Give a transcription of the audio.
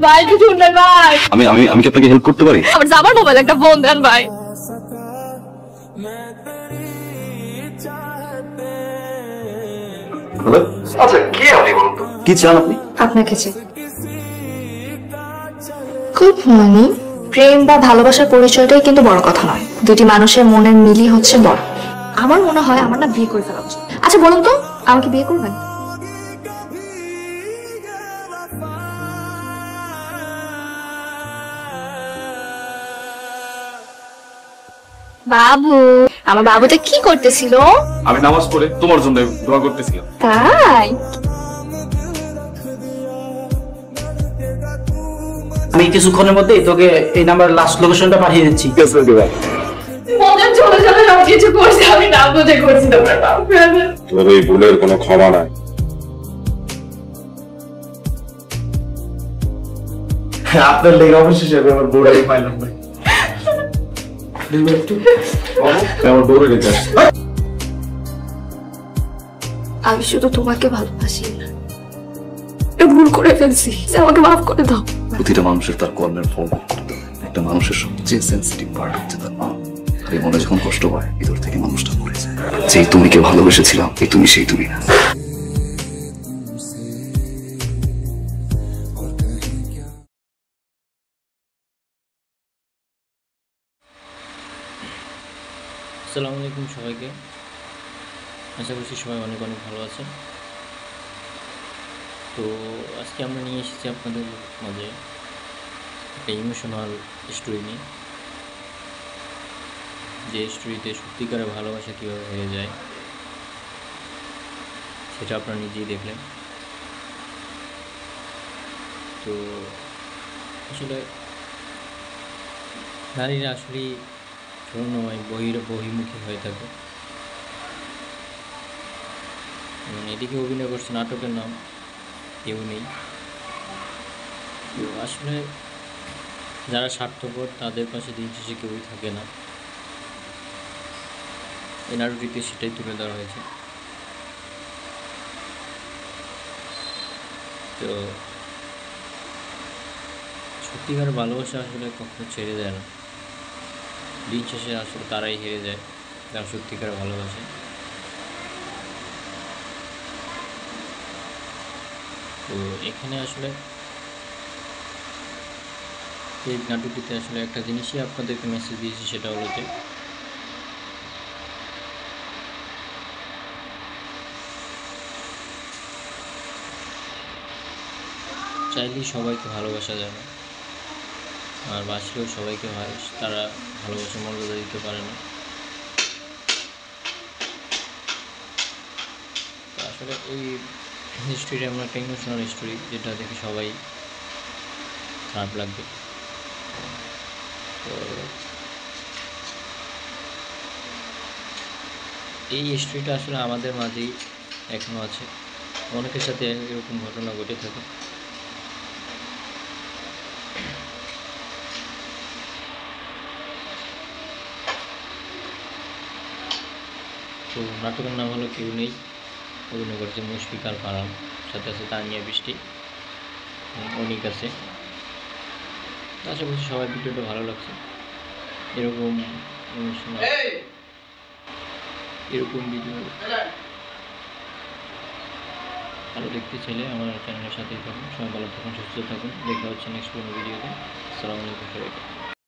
ভাই কিছু শুনলেন ভাই? আমি আমি আমি কি আপনাকে হেল্প করতে পারি? আমার জামার মোবাইল একটা ফোন দেন ভাই। আচ্ছা কি আপনি বলুন তো কি চান আপনি? আপনাকে চাই। Good morning. প্রেম বা ভালোবাসার পরিচয়টাই কিন্তু বড় কথা নয়, দুটি মানুষের মনের মিলই হচ্ছে বড়। আমার মনে হয় আমার না বিয়ে করে ফেলা উচিত। আচ্ছা বলুন তো, আমাকে বিয়ে করবেন? বাবু, আমার বাবুটা কি করতেছিল? আমি নামাজ পড়ে তোমার জন্য দোয়া করতেছিলাম। তাই? আমি কিছুক্ষণের মধ্যে তোকে এই নাম্বার লাস্ট লোকেশনটা পাঠিয়ে দিচ্ছি। চলে চলে সব কিছু করছি, আমি না বুঝে করছি। তোর এই ভুলের কোনো ক্ষমা নাই। আপনার লেগে অবশেষে আমার বউটাকে পাইলাম ভাই। আমার বউরে গেছে। আমি শুধু তোমাকে ভালোবাসি, ভুল করে ফেলছি, আমাকে মাফ করে দাও। প্রতিটা মানুষের তার কর্মের ফল একটা মানুষের সবচেয়ে সেন্সিটিভ পার্ট হচ্ছে তার মা। আর মনে যখন কষ্ট হয় ভিতর থেকে মানুষটা মরে যায়। যেই তুমিকে ভালোবেসেছিলাম এই তুমি সেই তুমি না। আসসালামু আলাইকুম সবাইকে, আশা করছি সবাই অনেক অনেক ভালো আছেন। তো আজকে আমরা নিয়ে এসেছি আপনাদের মাঝে একটা ইমোশনাল স্টোরি নিয়ে, যে স্টোরিতে সত্যিকারের ভালোবাসা কীভাবে হয়ে যায় সেটা আপনারা নিজেই দেখলেন। তো আসলে নারীরা আসলেই স্বর্ণময় বহির্মুখী হয়ে থাকে। এদিকে অভিনয় করছে, নাটকের নাম কেউ নেই। তো আসলে যারা স্বার্থপর তাদের পাশে দিন শেষে কেউই থাকে না। এই নাটকটিতে সেটাই তুলে ধরা হয়েছে। তো সত্যিকার ভালোবাসা আসলে কখনো ছেড়ে যায় না, দিন শেষে আসলে তারাই হেরে যায় যারা সত্যিকার ভালোবাসে। তো এখানে আসলে এই নাটকটিতে আসলে একটা জিনিসই আপনাদেরকে মেসেজ দিয়েছি, সেটা হলো যে চাইলেই সবাইকে ভালোবাসা যায় না, আর বাসলেও সবাইকে তারা ভালোবাসার মর্যাদা দিতে পারে না। তো আসলে এই স্টোরিটা এমন একটা ইমোশনাল স্টোরি যেটা দেখে সবাই খারাপ লাগবে। তো এই স্টোরিটা আসলে আমাদের মাঝেই এখনো আছে, অনেকের সাথে এরকম ঘটনা ঘটে থাকে। তো নাটকের নাম হলো কেউ নেই, অভিনয় করেছে মুশফিক আর ফারহান, সাথে আছে তানিয়া বৃষ্টি, অনিক আছে। আশা করছি সবাই ভিডিওটা ভালো লাগছে। এরকম ভিডিও আরও দেখতে চাইলে আমার চ্যানেলের সাথেই থাকুন। সবাই ভালো থাকুন, সুস্থ থাকুন। দেখা হচ্ছে নেক্সট কোনো ভিডিওতে। আসসালামু আলাইকুম সবাইকে।